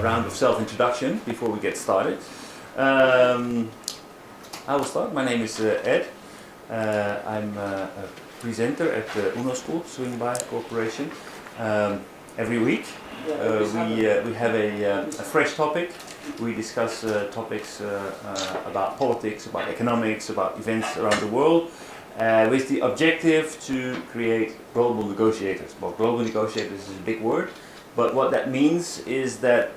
round of self-introduction before we get started. I will start. My name is Ed. I'm a presenter at the UNO School, Swing By Corporation. Every week we have a fresh topic. We discuss topics about politics, about economics, about events around the world, with the objective to create global negotiators. Well, global negotiators is a big word, but what that means is that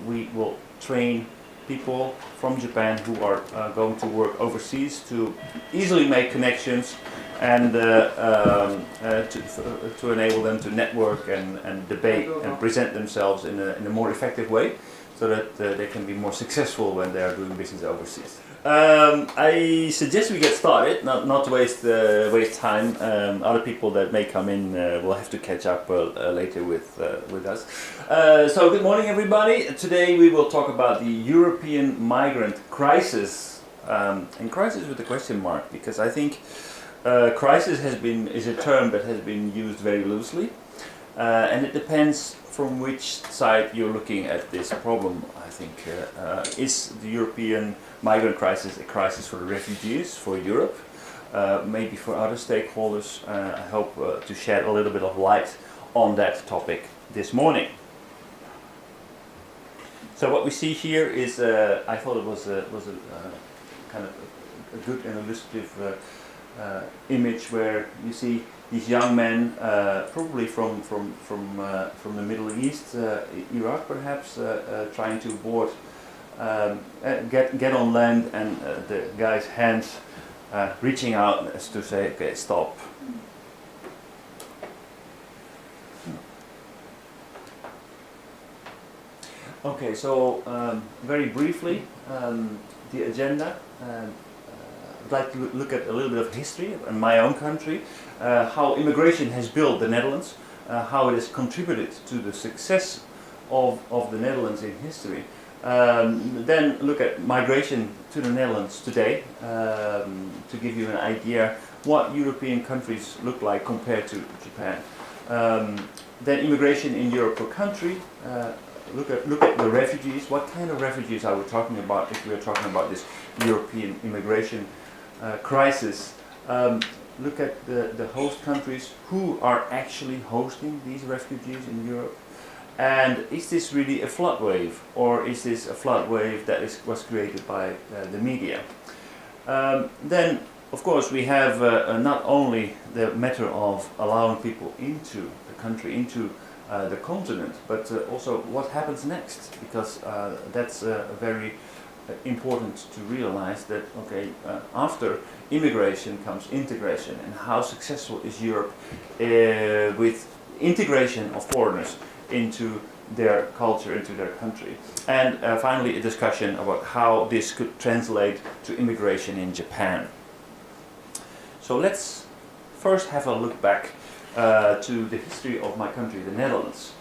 we will train people from Japan who are going to work overseas to easily make connections and to enable them to network and debate and present themselves in a more effective way, so that they can be more successful when they are doing business overseas. I suggest we get started, not to waste time. Other people that may come in will have to catch up later with us. So good morning, everybody. Today we will talk about the European migrant crisis, and crisis with a question mark, because I think crisis is a term that has been used very loosely, and it depends from which side you're looking at this problem. I think is the European migrant crisis a crisis for the refugees, for Europe, maybe for other stakeholders? I hope to shed a little bit of light on that topic this morning. So what we see here is, I thought it was a kind of a good and illustrative image where you see these young men, probably from the Middle East, Iraq perhaps, trying to board, get on land, and the guy's hands reaching out as to say, okay, stop. Okay, so very briefly, the agenda. I'd like to look at a little bit of history in my own country, how immigration has built the Netherlands, how it has contributed to the success of the Netherlands in history. Then look at migration to the Netherlands today, to give you an idea what European countries look like compared to Japan. Then immigration in Europe per country. Look at the refugees. What kind of refugees are we talking about if we are talking about this European immigration crisis? Look at the host countries who are actually hosting these refugees in Europe. And is this really a flood wave, or is this a flood wave that was created by the media? Then, of course, we have not only the matter of allowing people into the country, into the continent, but also what happens next, because that's very important to realize that, okay, after immigration comes integration, and how successful is Europe with integration of foreigners into their culture, into their country. And finally a discussion about how this could translate to immigration in Japan. So let's first have a look back to the history of my country, the Netherlands.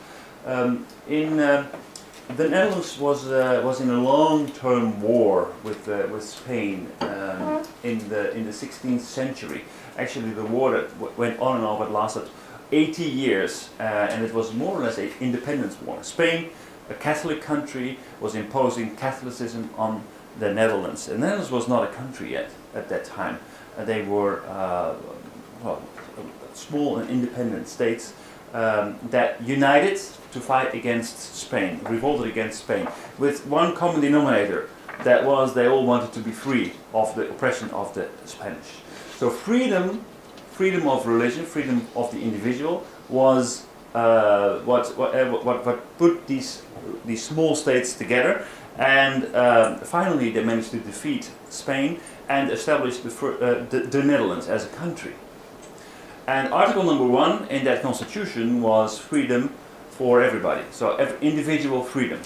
The Netherlands was in a long-term war with Spain in the 16th century. Actually, the war that went on and on, but lasted 80 years, and it was more or less an independence war. Spain, a Catholic country, was imposing Catholicism on the Netherlands. The Netherlands was not a country yet at that time. They were small and independent states that united to fight against Spain, revolted against Spain, with one common denominator, that was they all wanted to be free of the oppression of the Spanish. So freedom of religion, freedom of the individual was what put these small states together, and finally they managed to defeat Spain and establish the Netherlands as a country. And Article number 1 in that constitution was freedom for everybody, so individual freedom.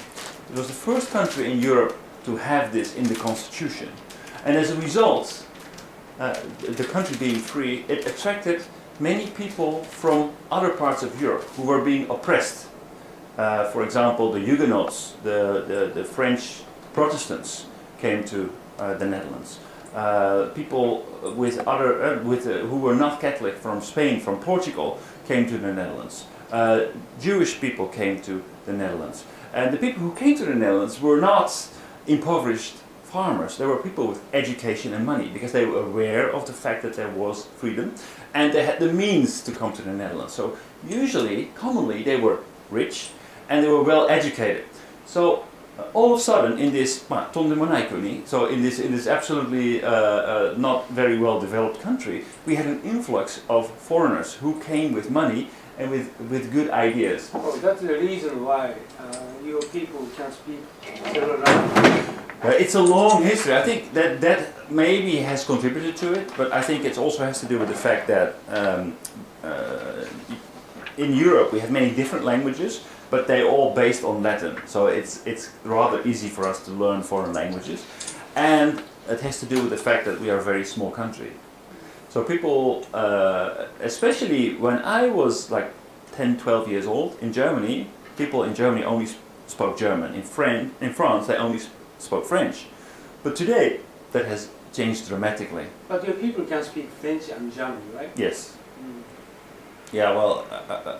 It was the first country in Europe to have this in the constitution, and as a result, the country being free, it attracted many people from other parts of Europe who were being oppressed. For example, the Huguenots, the French Protestants came to the Netherlands. People with who were not Catholic from Spain, from Portugal, came to the Netherlands. Jewish people came to the Netherlands. And the people who came to the Netherlands were not impoverished farmers. They were people with education and money, because they were aware of the fact that there was freedom, and they had the means to come to the Netherlands. So commonly, they were rich and they were well educated. So all of a sudden, in this so in this absolutely not very well developed country, we had an influx of foreigners who came with money and with good ideas. Oh, that's the reason why your people can speak several languages. It's a long history. I think that maybe has contributed to it, but I think it also has to do with the fact that in Europe we have many different languages, but they're all based on Latin. So it's rather easy for us to learn foreign languages, and it has to do with the fact that we are a very small country. So people, especially when I was like 10, 12 years old in Germany, people in Germany only spoke German. In France they only spoke French. But today that has changed dramatically. But your people can speak French and German, right? Yes. Yeah, well,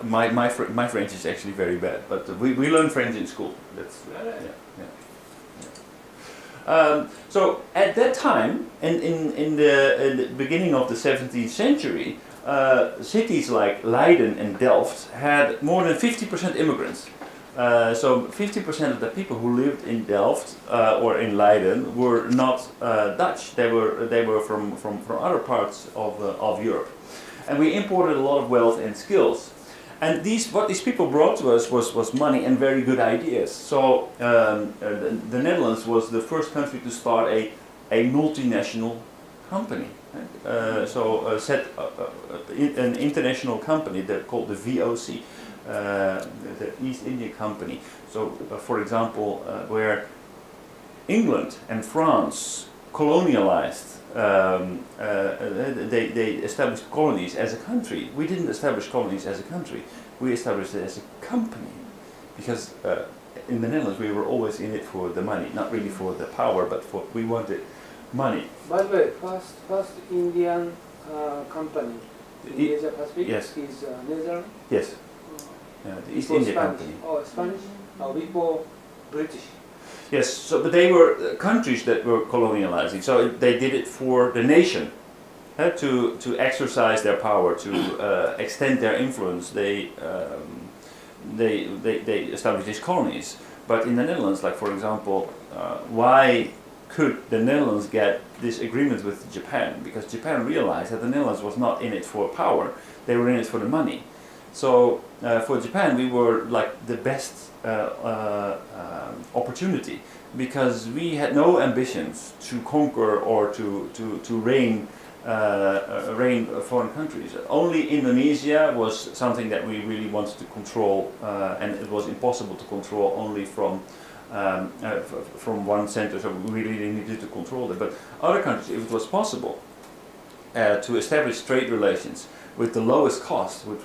my French is actually very bad, but we learn French in school. That's so at that time, in the beginning of the 17th century, cities like Leiden and Delft had more than 50% immigrants. So 50% of the people who lived in Delft or in Leiden were not Dutch. They were from other parts of Europe. And we imported a lot of wealth and skills. And what these people brought to us was money and very good ideas. So the Netherlands was the first country to start a multinational company. Set an international company called the VOC, the East India Company. So, for example, where England and France colonialized, they established colonies as a country. We didn't establish colonies as a country. We established it as a company, because in the Netherlands we were always in it for the money, not really for the power, but we wanted money. By the way, first Indian company in Asia Pacific Yes. is Netherlands. Yes. The East Before India Spanish. Company. Oh, Spanish? Before British. Yes, so but they were countries that were colonializing, so they did it for the nation, to exercise their power, to extend their influence. They established these colonies. But in the Netherlands, like for example, why could the Netherlands get this agreement with Japan? Because Japan realized that the Netherlands was not in it for power; they were in it for the money. So for Japan, we were like the best opportunity, because we had no ambitions to conquer or to reign foreign countries. Only Indonesia was something that we really wanted to control, and it was impossible to control only from one center. So we really needed to control it. But other countries, if it was possible to establish trade relations with the lowest cost, would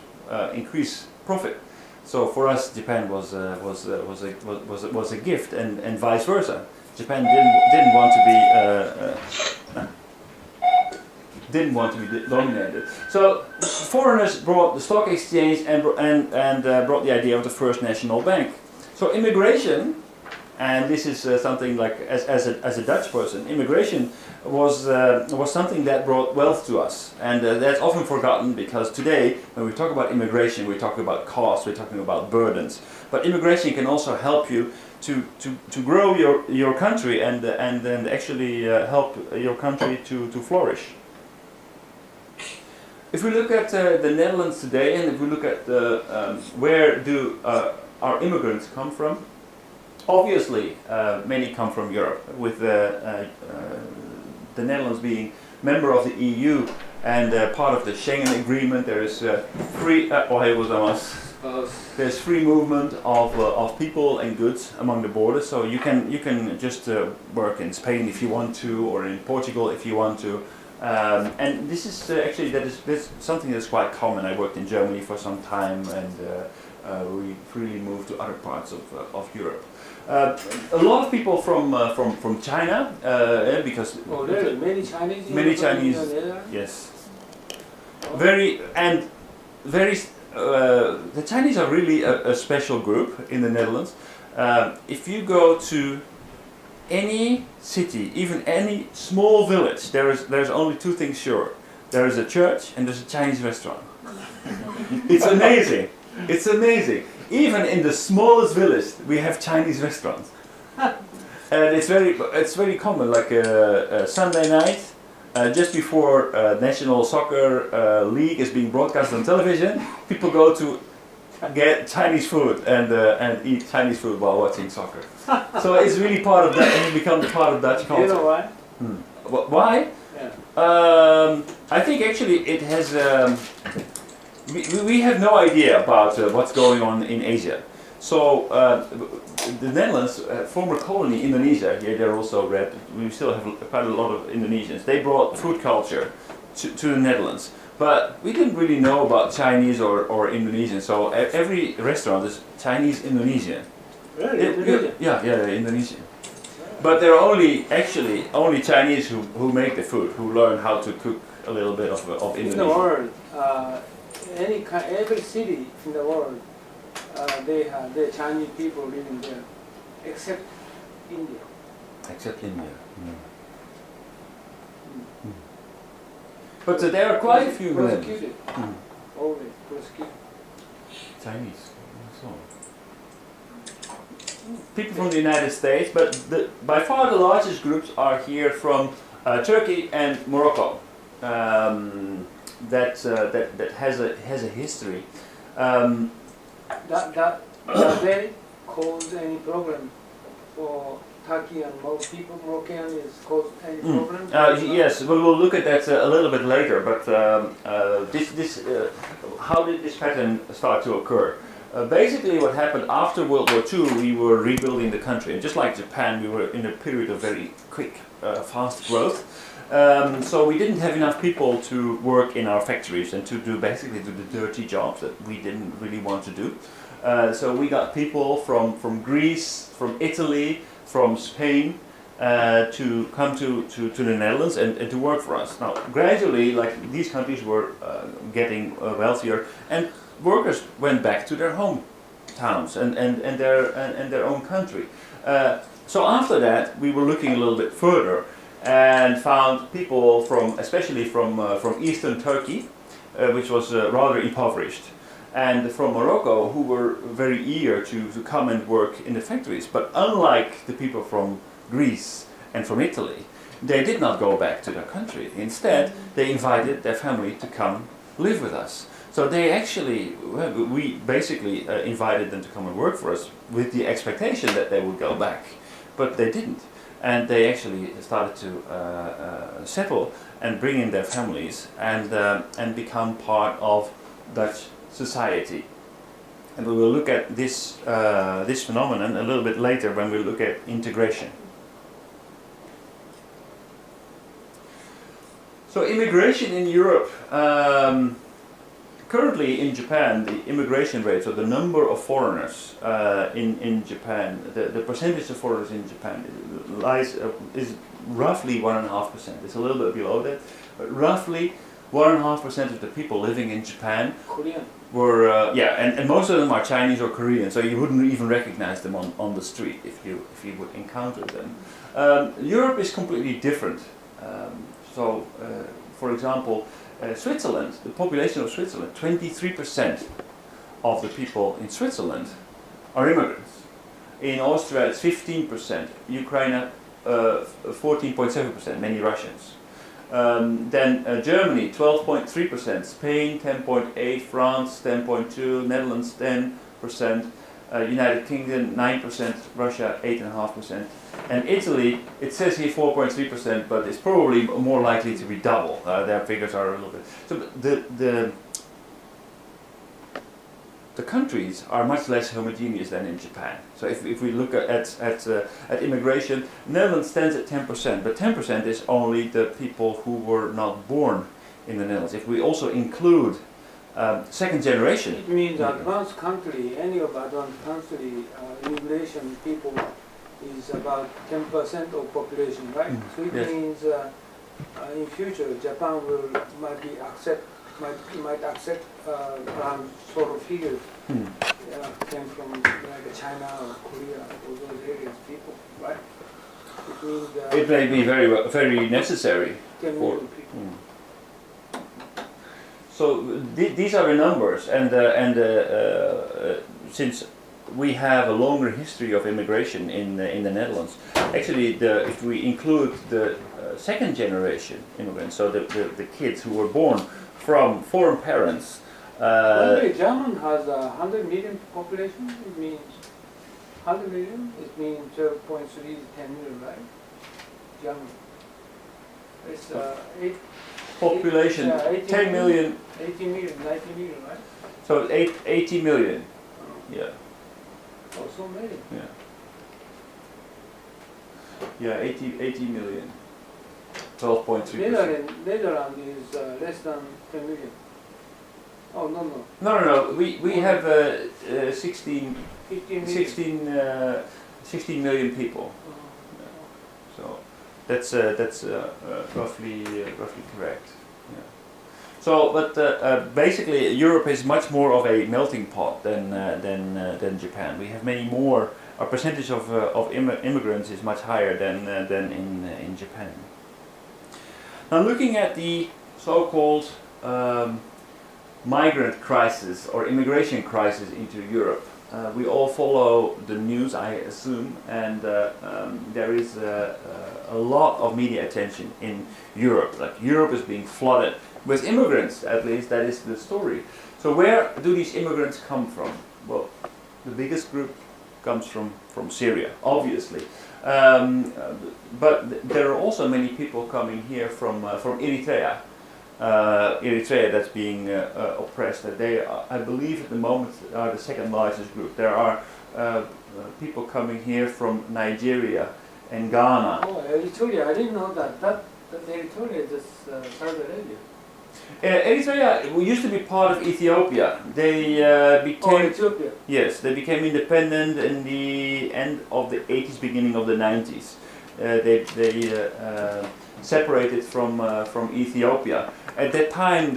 increase profit. So for us, Japan was a gift, and vice versa. Japan didn't want to be dominated. So foreigners brought the stock exchange and brought the idea of the first national bank. So immigration, and this is something like as a Dutch person, immigration was something that brought wealth to us, and that's often forgotten, because today when we talk about immigration, we're talking about costs, we're talking about burdens. But immigration can also help you to grow your country and then actually help your country to flourish. If we look at the Netherlands today, and if we look at where do our immigrants come from, obviously many come from Europe, with the Netherlands being member of the EU and part of the Schengen Agreement. There is there's free movement of people and goods among the borders. So you can just work in Spain if you want to, or in Portugal if you want to. And this is actually that's something that's quite common. I worked in Germany for some time, and we freely moved to other parts of Europe. A lot of people from China, because really? Many Chinese? Many Chinese, yes. Very. The Chinese are really a special group in the Netherlands. If you go to any city, even any small village, there's only two things sure. There is a church and there's a Chinese restaurant. It's amazing. It's amazing. Even in the smallest village, we have Chinese restaurants, and it's very common. Like a Sunday night, just before national soccer league is being broadcast on television, people go to get Chinese food and eat Chinese food while watching soccer. So it's really part of that, and it becomes part of Dutch culture. You know why? Why? Yeah. I think actually it has. We have no idea about what's going on in Asia. So the Netherlands, former colony Indonesia, here they're also red. We still have quite a lot of Indonesians. They brought food culture to the Netherlands. But we didn't really know about Chinese or Indonesian. So every restaurant is Chinese Indonesian. Really? Indonesian? Yeah, Indonesian. But there are only Chinese who make the food, who learn how to cook a little bit of Indonesian. In the world, every city in the world, they have the Chinese people living there, except India. Except India. But there are quite a few persecuted. Always persecuted. Chinese. So. People from the United States, but by far the largest groups are here from Turkey and Morocco. That has a history. That they cause any problem for Turkey and most people? Moroccan is cause any problem? Yes, we'll look at that a little bit later. But how did this pattern start to occur? Basically, what happened after World War II, we were rebuilding the country, and just like Japan, we were in a period of very quick, fast growth. So we didn't have enough people to work in our factories and to do the dirty jobs that we didn't really want to do. So we got people from Greece, from Italy, from Spain to come to the Netherlands and to work for us. Now, gradually, like these countries were getting wealthier, and workers went back to their hometowns and their own country. So after that, we were looking a little bit further and found people especially from eastern Turkey, which was rather impoverished, and from Morocco, who were very eager to come and work in the factories. But unlike the people from Greece and from Italy, they did not go back to their country. Instead, they invited their family to come live with us. So we basically invited them to come and work for us with the expectation that they would go back, but they didn't. And they actually started to settle and bring in their families and become part of Dutch society. And we will look at this phenomenon a little bit later when we look at integration. So immigration in Europe. Currently in Japan, the immigration rate, so the number of foreigners in Japan, the percentage of foreigners in Japan is roughly 1.5%. It's a little bit below that, but roughly 1.5% of the people living in Japan Korean were and most of them are Chinese or Korean, so you wouldn't even recognize them on the street if you would encounter them. Europe is completely different. For example, Switzerland, the population of Switzerland, 23% of the people in Switzerland are immigrants. In Austria, it's 15%. Ukraine, 14.7%, many Russians. Then Germany, 12.3%. Spain, 10.8%. France, 10.2%. Netherlands, 10%. United Kingdom, 9%. Russia, 8.5%. And Italy, it says here 4.3%, but it's probably more likely to be double. Their figures are a little bit. So the countries are much less homogeneous than in Japan. So if we look at immigration, Netherlands stands at 10%, but 10% is only the people who were not born in the Netherlands. If we also include second generation. It means advanced country, any of advanced country, immigration people is about 10% of population, right? So it Yes. means in future Japan might accept around sort of figures came from like China or Korea or those areas people, right? It means It may be very necessary. 10 million people. So these are the numbers, and since we have a longer history of immigration in the Netherlands, actually, if we include the second generation immigrants, so the kids who were born from foreign parents. Only German has 100 million population. It means 100 million. It means 12.3 is 10 million, right? German. It's population 10 million. 80 million, 90 million, right? So 80 million. Yeah. Oh, so many. Yeah, 80 million. 12.3%. Netherlands is less than 10 million. Oh, no. No. We have 16 15 million. People. So that's roughly correct. Yeah. So, but basically, Europe is much more of a melting pot than Japan. We have many more. Our percentage of immigrants is much higher than in Japan. Now, looking at the so-called migrant crisis or immigration crisis into Europe, we all follow the news, I assume, and there is a lot of media attention in Europe. Like Europe is being flooded with immigrants, at least that is the story. So where do these immigrants come from? Well, the biggest group comes from Syria, obviously. But there are also many people coming here from Eritrea. Eritrea that's being oppressed. They, I believe, at the moment are the second largest group. There are people coming here from Nigeria and Ghana. Oh, Eritrea! I didn't know that. That Eritrea is just Saudi Arabia. Eritrea used to be part of Ethiopia. They became Ethiopia. Yes, they became independent in the end of the 80s, beginning of the 90s. They separated from Ethiopia. At that time,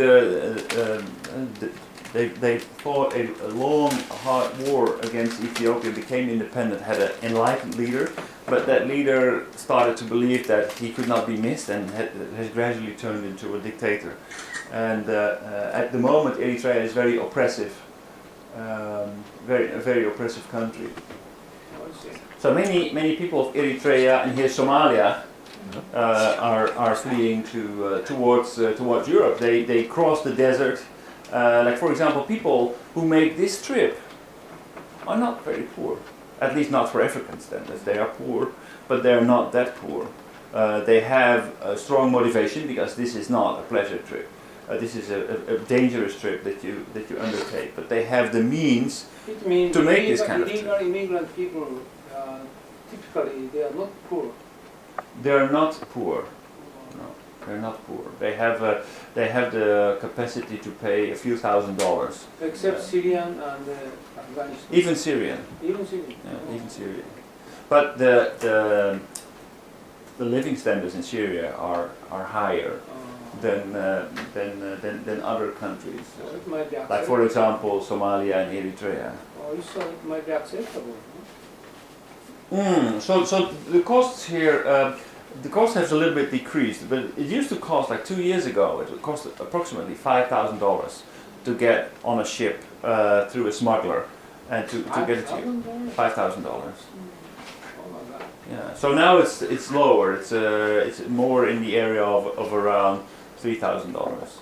they fought a long, hard war against Ethiopia, became independent, had an enlightened leader, but that leader started to believe that he could not be missed and has gradually turned into a dictator. And at the moment, Eritrea is very oppressive, a very oppressive country. So many people of Eritrea and here Somalia are fleeing towards Europe. They cross the desert. Like for example, people who make this trip are not very poor. At least not for African standards. They are poor, but they are not that poor. They have a strong motivation because this is not a pleasure trip. This is a dangerous trip that you undertake. But they have the means to make this kind of trip. Illegal immigrant people, typically they are not poor. They are not poor. No, they're not poor. They have the capacity to pay a few $1,000s. Except Syrian and Afghanistan. Even Syrian. Even Syrian. Yeah, even Syrian. But the living standards in Syria are higher than other countries. So it might be acceptable. Like for example, Somalia and Eritrea. Oh, so it might be acceptable. So the costs here, the cost has a little bit decreased, but it used to cost, like 2 years ago, it would cost approximately $5,000 to get on a ship through a smuggler and to get it to you. $5,000. Oh my God. Yeah. So now it's lower. It's more in the area of around $3,000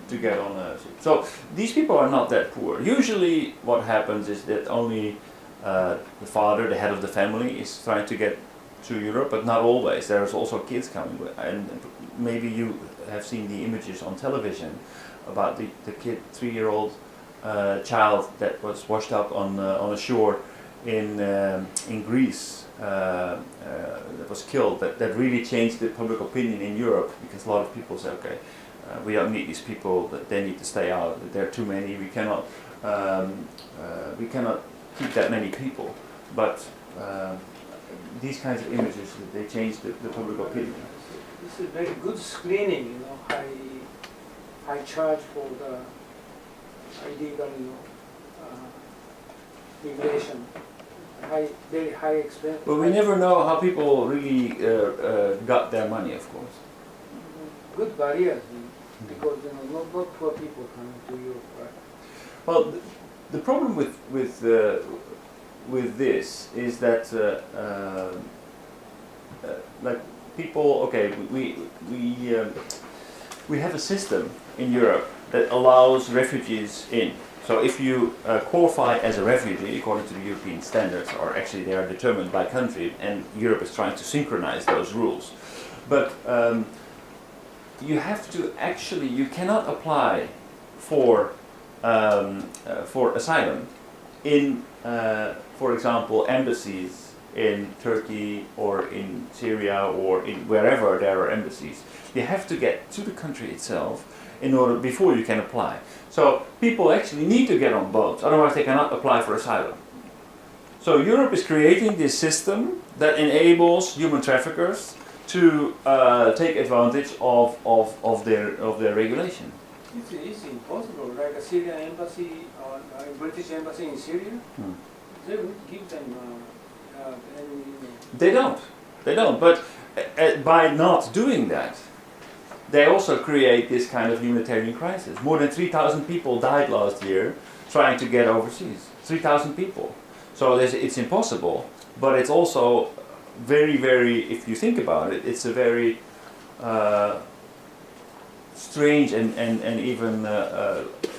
to get on a ship. So these people are not that poor. Usually, what happens is that only the father, the head of the family, is trying to get to Europe, but not always. There's also kids coming with, and maybe you have seen the images on television about the kid, 3-year-old child that was washed up on a shore in Greece, that was killed. That really changed the public opinion in Europe, because a lot of people say, okay, we don't need these people, that they need to stay out, that there are too many, we cannot keep that many people. But these kinds of images, they change the public opinion. This is very good screening, you know, high charge for the illegal, you know, immigration, very high expense. But we never know how people really got their money, of course. Good barriers, because you know, not poor people coming to Europe, right? Well, the problem with this is that like people, okay, we have a system in Europe that allows refugees in. So if you qualify as a refugee according to the European standards, or actually they are determined by country, and Europe is trying to synchronize those rules. But you have to actually, you cannot apply for asylum in, for example, embassies in Turkey or in Syria or in wherever there are embassies. You have to get to the country itself in order before you can apply. So people actually need to get on boats, otherwise they cannot apply for asylum. So Europe is creating this system that enables human traffickers to take advantage of their regulation. It's impossible. Like a Syrian embassy or a British embassy in Syria, they would give them any. They don't. But by not doing that, they also create this kind of humanitarian crisis. More than 3,000 people died last year trying to get overseas. 3,000 people. So it's impossible, but it's also very, very, if you think about it, it's a very strange and even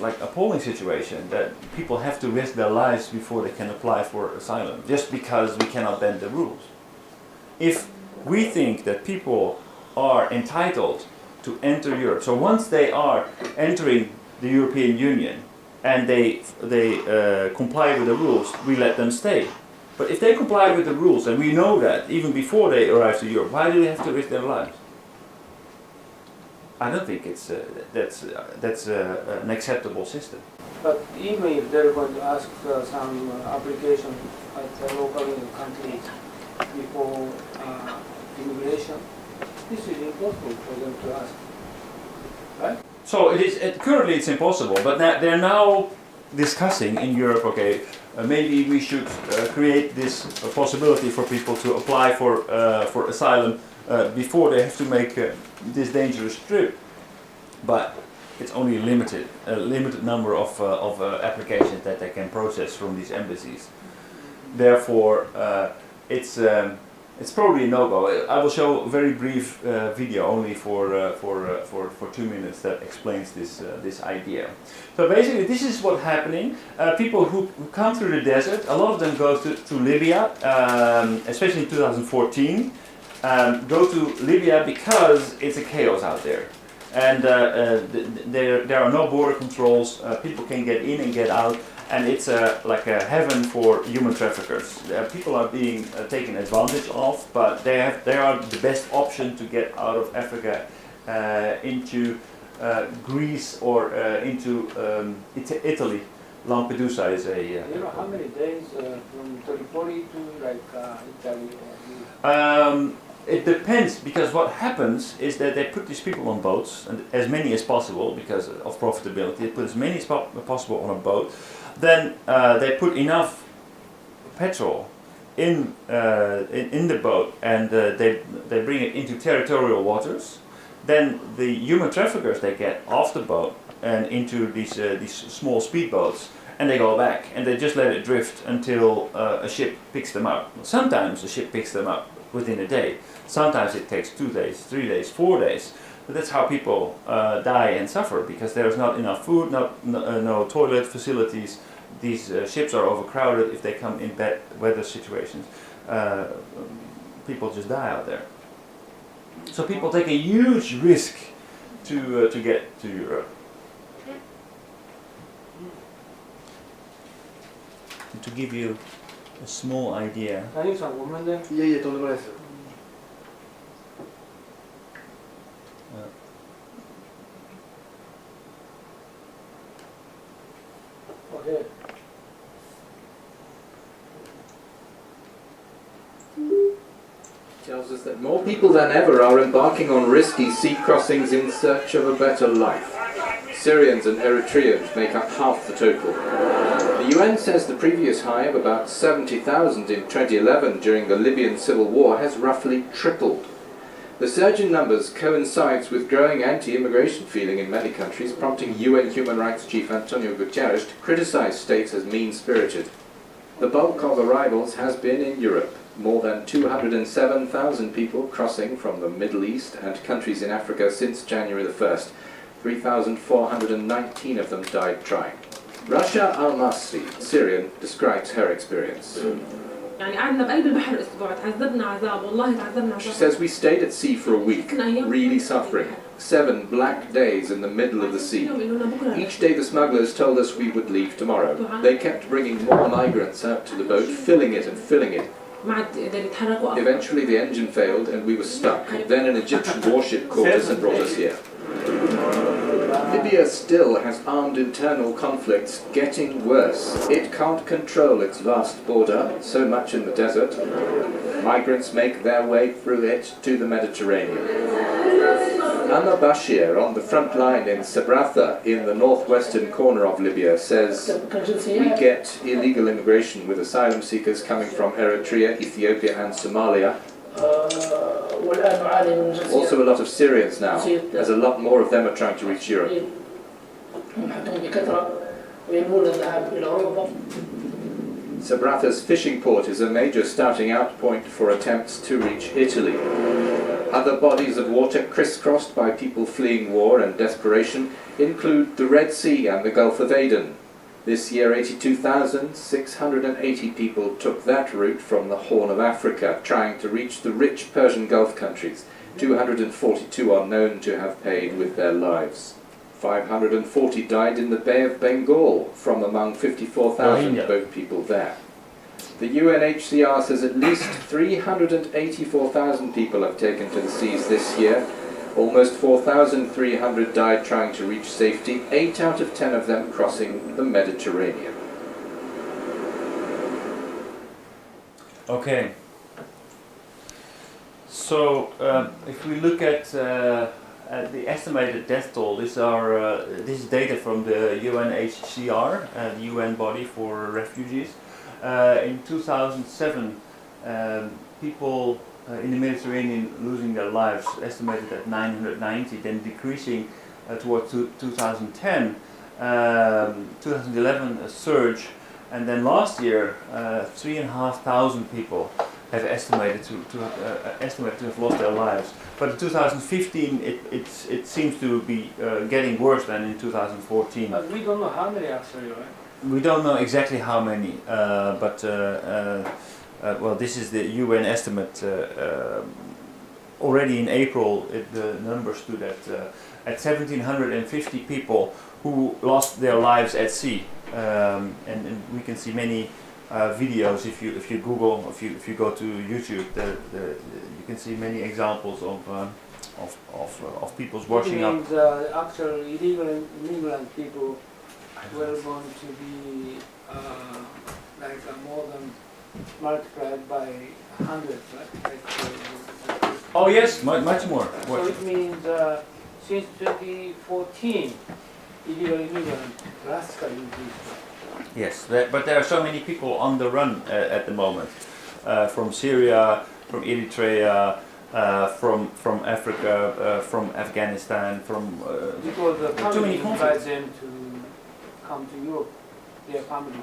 like appalling situation that people have to risk their lives before they can apply for asylum, just because we cannot bend the rules. If we think that people are entitled to enter Europe, so once they are entering the European Union and they comply with the rules, we let them stay. But if they comply with the rules, and we know that even before they arrive to Europe, why do they have to risk their lives? I don't think it's that's an acceptable system. But even if they're going to ask some application at the local country before immigration, this is impossible for them to ask, right? So currently it's impossible, but they're now discussing in Europe, okay, maybe we should create this possibility for people to apply for asylum before they have to make this dangerous trip. But it's only a limited number of applications that they can process from these embassies. Therefore, it's probably a no-go. I will show a very brief video, only for 2 minutes, that explains this idea. So basically, this is what's happening. People who come through the desert, a lot of them go to Libya, especially in 2014. Go to Libya because it's a chaos out there, and there are no border controls. People can get in and get out. And it's like a heaven for human traffickers. People are being taken advantage of, but they are the best option to get out of Africa into Greece or into Italy. Lampedusa is a... you know how many days from Tripoli to like Italy? It depends, because what happens is that they put these people on boats, and as many as possible because of profitability. They put as many as possible on a boat. Then they put enough petrol in the boat, and they bring it into territorial waters. Then the human traffickers, they get off the boat and into these small speedboats, and they go back and they just let it drift until a ship picks them up. Sometimes a ship picks them up within a day. Sometimes it takes 2 days, 3 days, 4 days. But that's how people die and suffer, because there's not enough food, no toilet facilities. These ships are overcrowded. If they come in bad weather situations, people just die out there. So people take a huge risk to get to Europe. And to give you a small idea. 谷口さんごめんね。いえいえ、とんでもないです。 Uh, tells us that more people than ever are embarking on risky sea crossings in search of a better life. Syrians and Eritreans make up half the total. The UN says the previous high of about 70,000 in 2011 during the Libyan civil war has roughly tripled. The surge in numbers coincides with growing anti-immigration feeling in many countries, prompting UN Human Rights Chief Antonio Guterres to criticize states as mean-spirited. The bulk of arrivals has been in Europe. More than 207,000 people crossing from the Middle East and countries in Africa since January the 1st. 3,419 of them died trying. Rasha Al-Masri, Syrian, describes her experience. She says we stayed at sea for a week, really suffering. 7 black days in the middle of the sea. Each day the smugglers told us we would leave tomorrow. They kept bringing more migrants out to the boat, filling it and filling it. Eventually the engine failed and we were stuck. Then an Egyptian warship caught us and brought us here. Libya still has armed internal conflicts getting worse. It can't control its vast border, so much in the desert. Migrants make their way through it to the Mediterranean. Anna Bashir, on the front line in Sabratha, in the northwestern corner of Libya, says, we get illegal immigration with asylum seekers coming from Eritrea, Ethiopia and Somalia. Also a lot of Syrians now, as a lot more of them are trying to reach Europe. Sabratha's fishing port is a major starting out point for attempts to reach Italy. Other bodies of water crisscrossed by people fleeing war and desperation include the Red Sea and the Gulf of Aden. This year 82,680 people took that route from the Horn of Africa, trying to reach the rich Persian Gulf countries. 242 are known to have paid with their lives. 540 died in the Bay of Bengal from among 54,000 boat people there. The UNHCR says at least 384,000 people have taken to the seas this year. Almost 4,300 died trying to reach safety, 8 out of 10 of them crossing the Mediterranean. Okay. So if we look at the estimated death toll, this is data from the UNHCR, the UN body for refugees. In 2007, people in the Mediterranean losing their lives estimated at 990, then decreasing towards 2010. 2011 a surge, and then last year 3,500 people have estimated to have lost their lives. But in 2015 it seems to be getting worse than in 2014. But we don't know how many actually, right? We don't know exactly how many, but well, this is the UN estimate. Already in April, the number stood at 1,750 people who lost their lives at sea, and we can see many videos if you Google, if you go to YouTube. You can see many examples of people's washing up. Actual illegal immigrant people were going to be more than multiplied by hundreds, right? Oh yes, much more. So it means since 2014, illegal immigrants drastically increased. Yes, but there are so many people on the run at the moment, from Syria, from Eritrea, from Africa, from Afghanistan, from because the too many family conflicts. invites them to come to Europe, their family.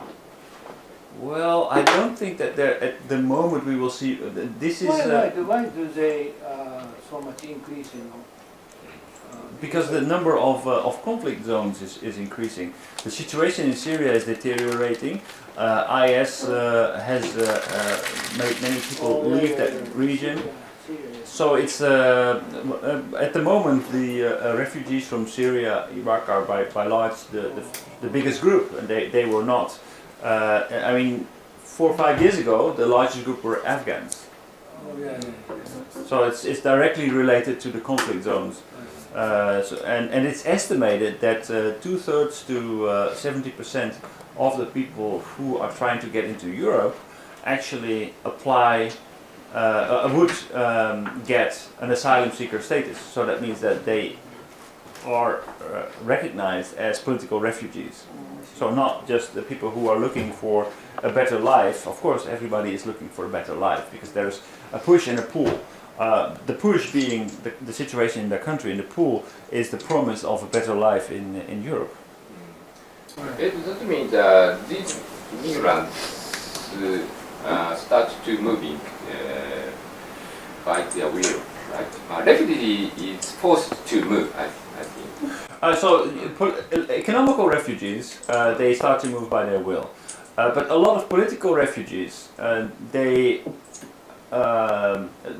Well, I don't think that at the moment we will see. This is Why do they so much increase in? because the number of conflict zones is increasing. The situation in Syria is deteriorating. IS has made many people leave that region. So it's at the moment the refugees from Syria, Iraq are by large the biggest group, and they were not. I mean, 4 or 5 years ago, the largest group were Afghans. So it's directly related to the conflict zones. And it's estimated that 2/3 to 70% of the people who are trying to get into Europe actually apply would get an asylum seeker status. So that means that they are recognized as political refugees. So not just the people who are looking for a better life. Of course, everybody is looking for a better life because there's a push and a pull. The push being the situation in their country, and the pull is the promise of a better life in Europe. That means these migrants start to moving by their will, right? Refugee is forced to move, I think. Economical refugees, they start to move by their will. But a lot of political refugees, the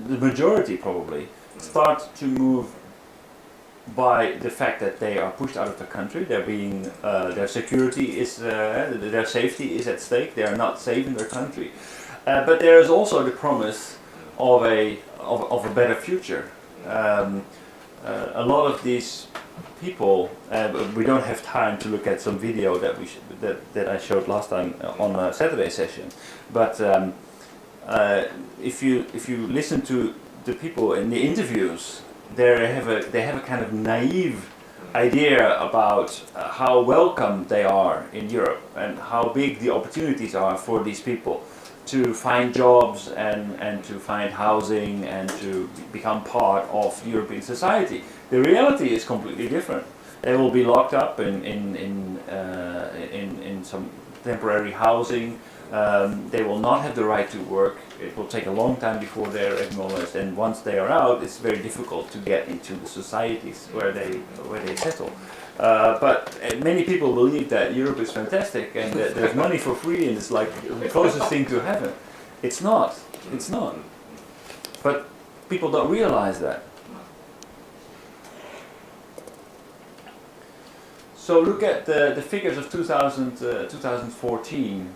majority probably, start to move by the fact that they are pushed out of the country. They're being, their security is, their safety is at stake. They are not safe in their country. But there is also the promise of a better future. A lot of these people, we don't have time to look at some video that I showed last time on a Saturday session. But if you listen to the people in the interviews, they have a kind of naive idea about how welcome they are in Europe and how big the opportunities are for these people to find jobs and to find housing and to become part of European society. The reality is completely different. They will be locked up in some temporary housing. They will not have the right to work. It will take a long time before they are acknowledged, and once they are out, it's very difficult to get into the societies where they settle. But many people believe that Europe is fantastic and that there's money for free and it's like the closest thing to heaven. It's not. It's not. But people don't realize that. So look at the figures of 2014.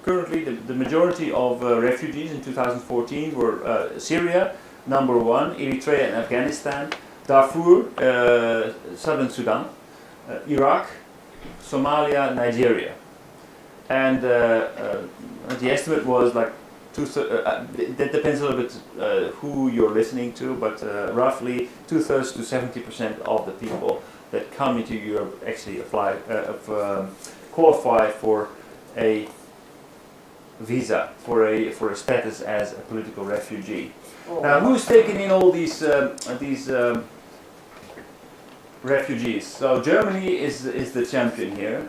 Currently, the majority of refugees in 2014 were Syria, number one, Eritrea and Afghanistan, Darfur, Southern Sudan, Iraq, Somalia, Nigeria. And the estimate was like that depends a little bit who you're listening to, but roughly 2/3 to 70% of the people that come into Europe actually qualify for a visa, for a status as a political refugee. Now, who's taking in all these refugees? So Germany is the champion here.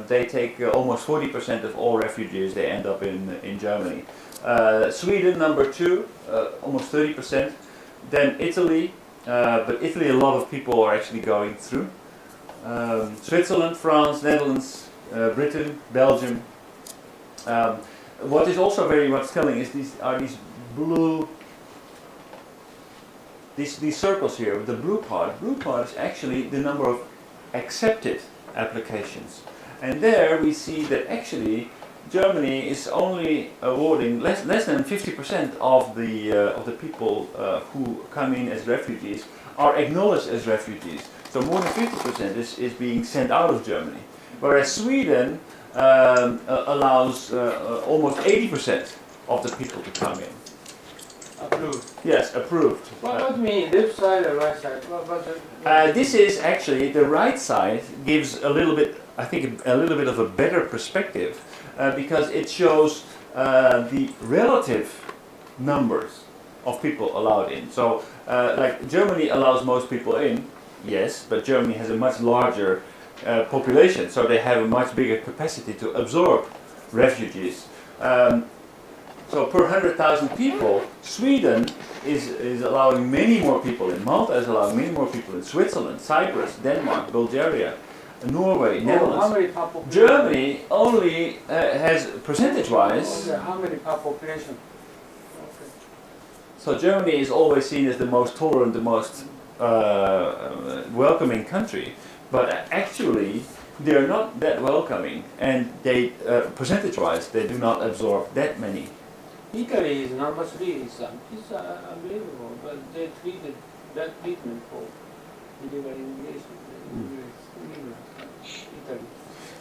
They take almost 40% of all refugees. They end up in Germany. Sweden, number two, almost 30%. Then Italy. But Italy, a lot of people are actually going through. Switzerland, France, Netherlands, Britain, Belgium. What is also very much telling is these blue, these circles here. The blue part is actually the number of accepted applications, and there we see that actually Germany is only awarding less than 50% of the people who come in as refugees are acknowledged as refugees. So more than 50% is being sent out of Germany, whereas Sweden allows almost 80% of the people to come in. Approved. Yes, approved. What do you mean, left side or right side? This is actually, the right side gives a little bit, I think, a little bit of a better perspective. Because it shows the relative numbers of people allowed in. So, like Germany allows most people in, yes, but Germany has a much larger population, so they have a much bigger capacity to absorb refugees. So per 100,000 people, Sweden is allowing many more people in. Malta is allowing many more people in. Switzerland, Cyprus, Denmark, Bulgaria, Norway, Netherlands. How many population? Germany only has, percentage-wise. How many population? Okay. So Germany is always seen as the most tolerant, the most welcoming country, but actually they are not that welcoming, and they, percentage-wise, they do not absorb that many. Italy is number 3. It's unbelievable, but they treated that treatment for illegal immigration. Italy.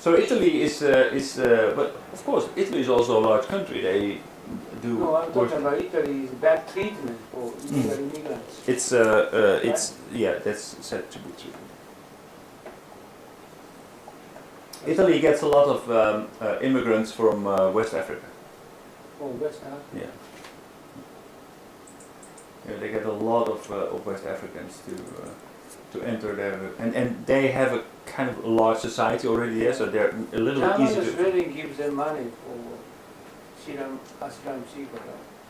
So Italy is but of course Italy is also a large country. do. No, I'm work. talking about Italy's bad treatment for illegal immigrants. It's yeah, that's said to be true. Italy gets a lot of immigrants from West Africa. Oh, West Africa. Yeah. Yeah, they get a lot of West Africans to enter there, and they have a kind of large society already there, so they're a little easy China to. really gives them money for asylum seekers.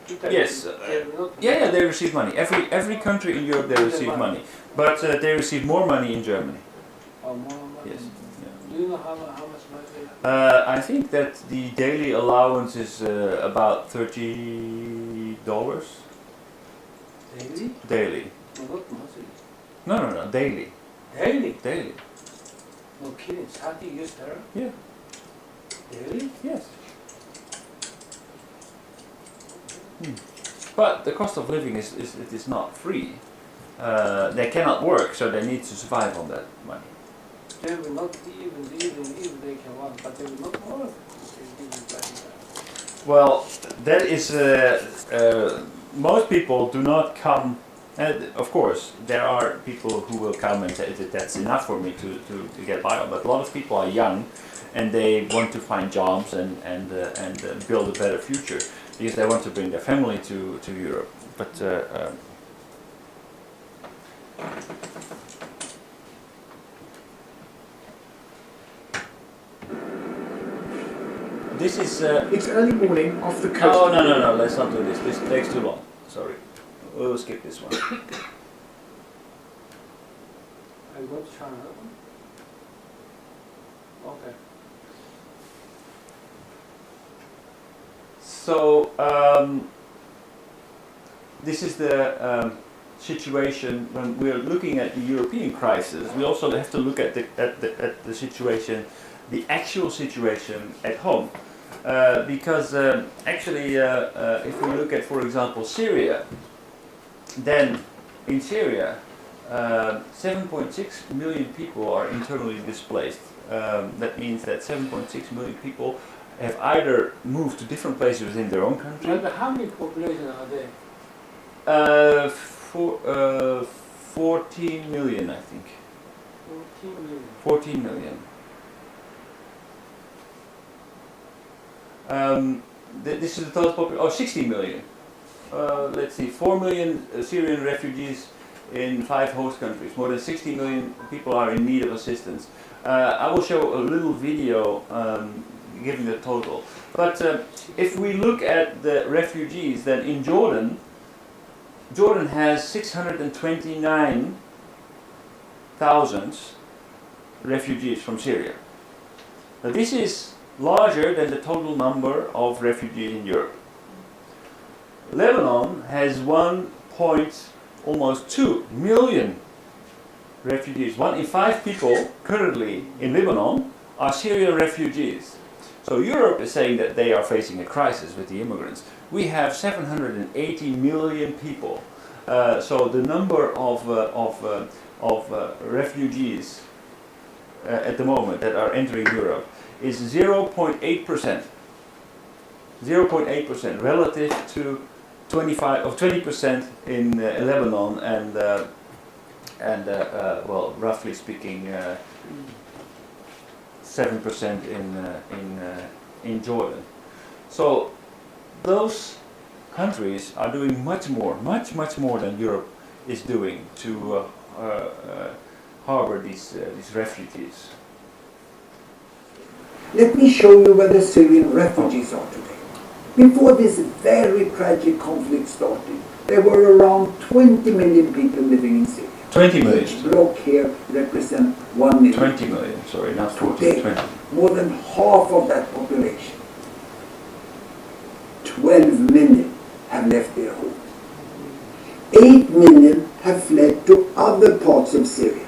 Italy, Yes, they're not yeah, they receive money. Every country in Europe they receive money, but they receive more money in Germany. Oh, more money. Yes. Do you know how much money? I think that the daily allowance is about $30. Daily? Daily. No, not monthly. No, daily. Daily? Daily. No kidding. 30 US dollar? Yeah. Daily? Yes. But the cost of living is not free. They cannot work, so they need to survive on that money. They will not even if they can work, but they will not work. Well, that is most people do not come. Of course, there are people who will come and say that that's enough for me to get by on. But a lot of people are young, and they want to find jobs and build a better future because they want to bring their family to Europe. But this is. It's early morning off the coast. Oh no! Let's not do this. This takes too long. Sorry. We'll skip this one. I go to China. Okay. So this is the situation when we're looking at the European crisis. We also have to look at the situation, the actual situation at home, because actually, if we look at, for example, Syria, then in Syria, 7.6 million people are internally displaced. That means that 7.6 million people have either moved to different places within their own country. But how many population are there? 14 million, I think. 14 million. 14 million. This is the total population. Oh, 60 million. Let's see, 4 million Syrian refugees in 5 host countries. More than 60 million people are in need of assistance. I will show a little video giving the total. But if we look at the refugees, then in Jordan has 629,000 refugees from Syria. Now this is larger than the total number of refugees in Europe. Lebanon has almost 2 million refugees. 1 in 5 people currently in Lebanon are Syrian refugees. So Europe is saying that they are facing a crisis with the immigrants. We have 780 million people. So the number of refugees at the moment that are entering Europe is 0.8%. 0.8% relative to 20% in Lebanon and well, roughly speaking, 7% in Jordan. So those countries are doing much more than Europe is doing to harbor these refugees. Let me show you where the Syrian refugees are today. Before this very tragic conflict started, there were around 20 million people living in Syria. 20 million. Each block here represents 1 million. 20 million, sorry, not 40, Today, 20. more than half of that population, 12 million, have left their home. 8 million have fled to other parts of Syria.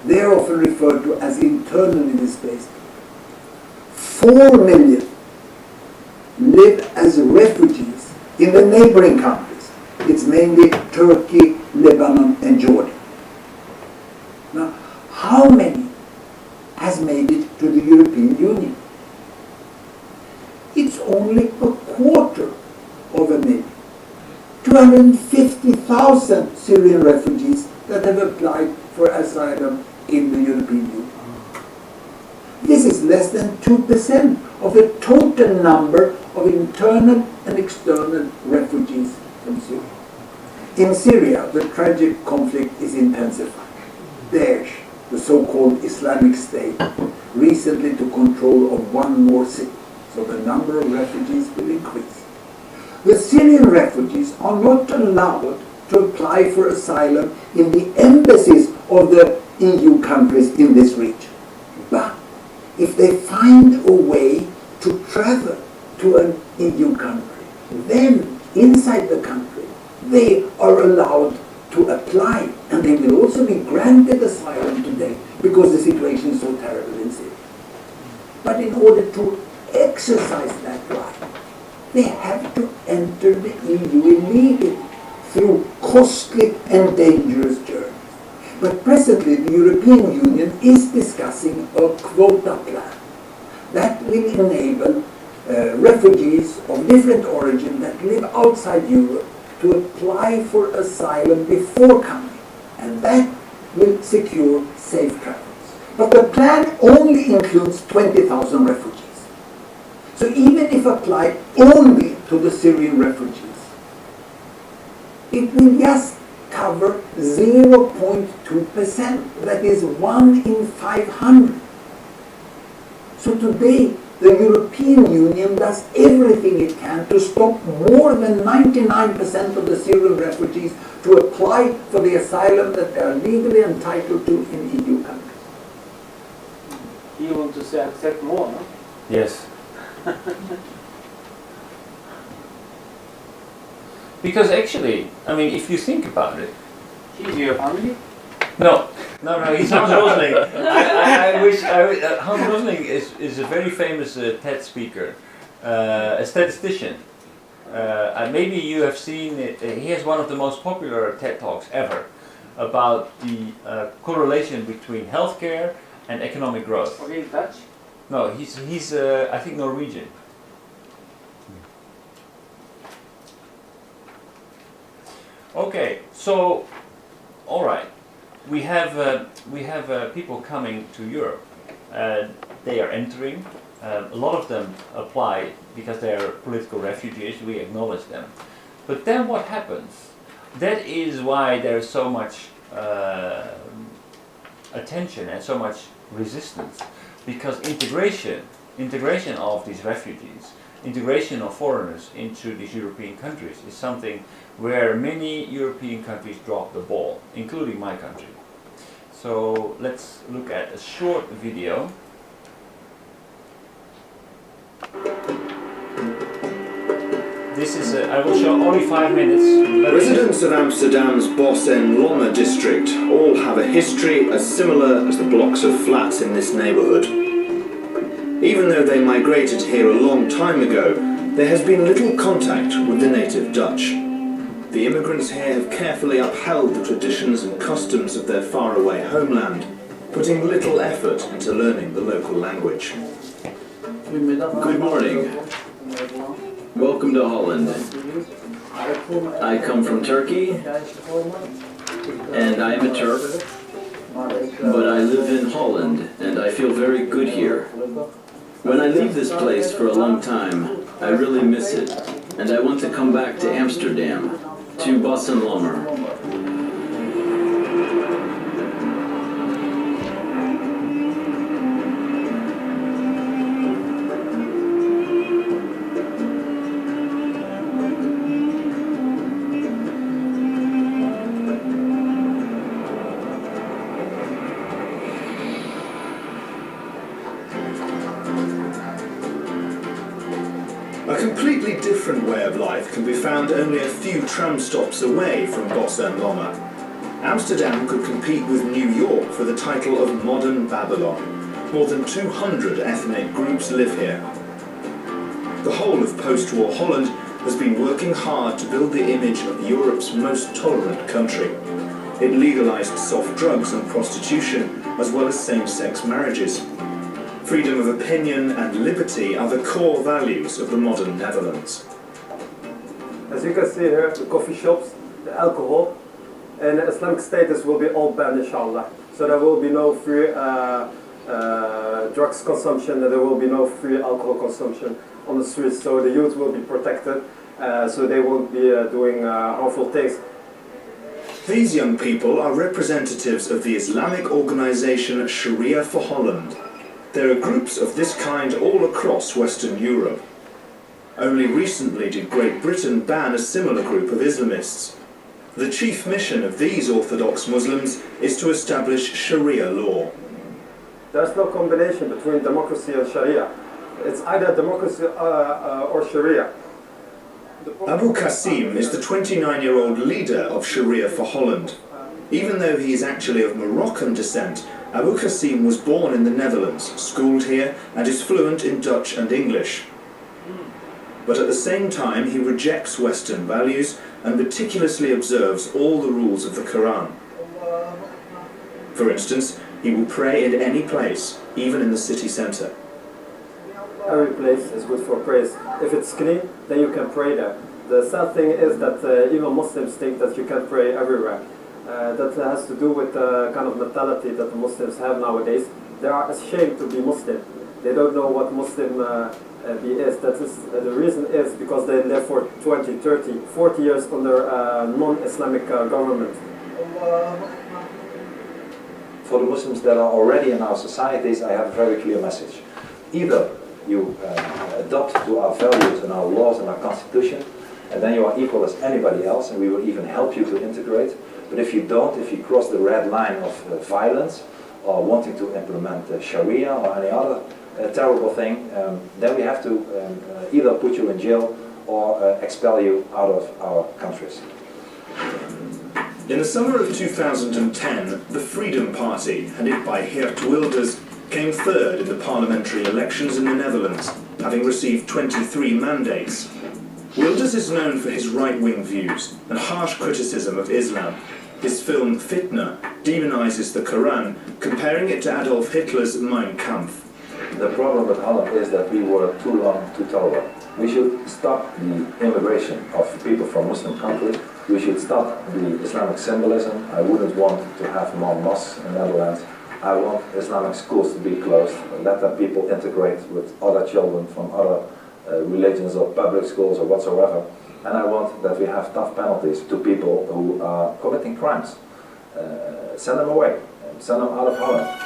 They are often referred to as internally displaced. 4 million live as refugees in the neighboring countries. It's mainly Turkey, Lebanon, and Jordan. Now, how many has made it to the European Union? It's only a quarter 250,000 Syrian refugees that have applied for asylum in the European Union. This is less than 2% of the total number of internal and external refugees from Syria. In Syria, the tragic conflict is intensifying. Daesh, the so-called Islamic State, recently took control of one more city, so the number of refugees will increase. The Syrian refugees are not allowed to apply for asylum in the embassies of the EU countries in this region. But if they find a way to travel to an EU country, then inside the country they are allowed to apply, and they will also be granted asylum today because the situation is so terrible in Syria. But in order to exercise that right, they have to enter the EU illegally through costly and dangerous journeys. But presently the European Union is discussing a quota plan that will enable refugees of different origin that live outside Europe to apply for asylum before coming, and that will secure safe travels. But the plan only includes 20,000 refugees. So even if applied only to the Syrian refugees, it will just cover 0.2%, that is 1 in 500. So today the European Union does everything it can to stop more than 99% of the Syrian refugees to apply for the asylum that they are legally entitled to in EU countries. You want to say accept more, no? Yes. Because actually, I mean, if you think about it, He's your family? no, he's Hans Rosling. I wish Hans Rosling is a very famous TED speaker, a statistician. Maybe you have seen it. He has one of the most popular TED Talks ever about the correlation between healthcare and economic growth. Okay, Dutch? No, he's I think Norwegian. Okay, so all right, we have people coming to Europe. They are entering. A lot of them apply because they are political refugees. We acknowledge them. But then what happens? That is why there is so much attention and so much resistance, because integration of these refugees, integration of foreigners into these European countries is something where many European countries drop the ball, including my country. So let's look at a short video. This is I will show only 5 minutes. Residents of Amsterdam's Bos en Lomme district all have a history as similar as the blocks of flats in this neighbourhood. Even though they migrated here a long time ago, there has been little contact with the native Dutch. The immigrants here have carefully upheld the traditions and customs of their faraway homeland, putting little effort into learning the local language. Good morning. Welcome to Holland. I come from Turkey, and I am a Turk, but I live in Holland, and I feel very good here. When I leave this place for a long time, I really miss it, and I want to come back to Amsterdam, to Bos en Lomme. A completely different way of life can be found only a few tram stops away from Bos en Lomme. Amsterdam could compete with New York for the title of Modern Babylon. More than 200 ethnic groups live here. The whole of post-war Holland has been working hard to build the image of Europe's most tolerant country. It legalized soft drugs and prostitution, as well as same-sex marriages. Freedom of opinion and liberty are the core values of the modern Netherlands. As you can see here, the coffee shops, the alcohol, and the Islamic State will be all banned, inshallah. So there will be no free drugs consumption, and there will be no free alcohol consumption on the streets. So the youth will be protected, so they won't be doing harmful things. These young people are representatives of the Islamic organization Sharia for Holland. There are groups of this kind all across Western Europe. Only recently did Great Britain ban a similar group of Islamists. The chief mission of these Orthodox Muslims is to establish Sharia law. There's no combination between democracy and Sharia. It's either democracy or Sharia. Abu Qasim is the 29-year-old leader of Sharia for Holland. Even though he is actually of Moroccan descent, Abu Qasim was born in the Netherlands, schooled here, and is fluent in Dutch and English. But at the same time, he rejects Western values and meticulously observes all the rules of the Quran. For instance, he will pray in any place, even in the city centre. Every place is good for praise. If it's clean, then you can pray there. The sad thing is that even Muslims think that you can pray everywhere. That has to do with the kind of mentality that the Muslims have nowadays. They are ashamed to be Muslim. They don't know what Muslim is. That is, the reason is because they live for 20, 30, 40 years under non-Islamic government. For the Muslims that are already in our societies, I have a very clear message. Either you adopt to our values and our laws and our constitution, and then you are equal as anybody else, and we will even help you to integrate. But if you don't, if you cross the red line of violence, or wanting to implement Sharia or any other terrible thing, then we have to either put you in jail or expel you out of our countries. In the summer of 2010, the Freedom Party, headed by Geert Wilders, came third in the parliamentary elections in the Netherlands, having received 23 mandates. Wilders is known for his right-wing views and harsh criticism of Islam. His film Fitna demonizes the Quran, comparing it to Adolf Hitler's Mein Kampf. The problem with Holland is that we were too long, too tolerant. We should stop the immigration of people from Muslim countries. We should stop the Islamic symbolism. I wouldn't want to have more mosques in the Netherlands. I want Islamic schools to be closed. Let the people integrate with other children from other religions or public schools or whatsoever. And I want that we have tough penalties to people who are committing crimes. Send them away. Send them out of Holland.